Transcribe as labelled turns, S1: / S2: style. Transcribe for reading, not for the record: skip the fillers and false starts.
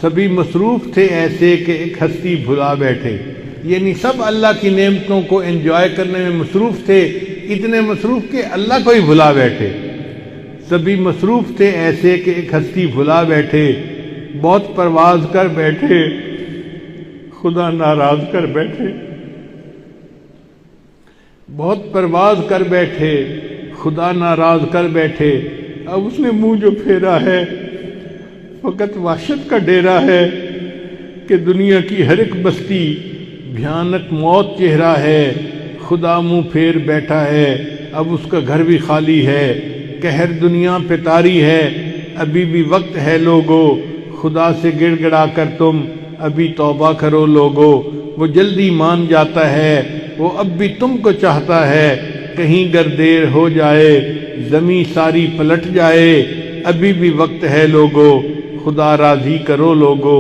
S1: سبھی مصروف تھے ایسے کہ ایک ہستی بھلا بیٹھے، یعنی سب اللہ کی نعمتوں کو انجوائے کرنے میں مصروف تھے، اتنے مصروف کہ اللہ کو ہی بھلا بیٹھے۔ سبھی مصروف تھے ایسے کہ ایک ہستی بھلا بیٹھے، بہت پرواز کر بیٹھے خدا ناراض کر بیٹھے، بہت پرواز کر بیٹھے خدا ناراض کر بیٹھے۔ اب اس نے منہ جو پھیرا ہے فقط وحشت کا ڈیرا ہے کہ دنیا کی ہر ایک بستی بھیانک موت چہرہ ہے، خدا منہ پھیر بیٹھا ہے اب اس کا گھر بھی خالی ہے، قہر دنیا پہ طاری ہے ابھی بھی وقت ہے لوگو، خدا سے گڑ گڑا کر تم ابھی توبہ کرو لوگو، وہ جلدی مان جاتا ہے وہ اب بھی تم کو چاہتا ہے، کہیں گر دیر ہو جائے زمیں ساری پلٹ جائے ابھی بھی وقت ہے لوگو، خدا راضی کرو لوگو۔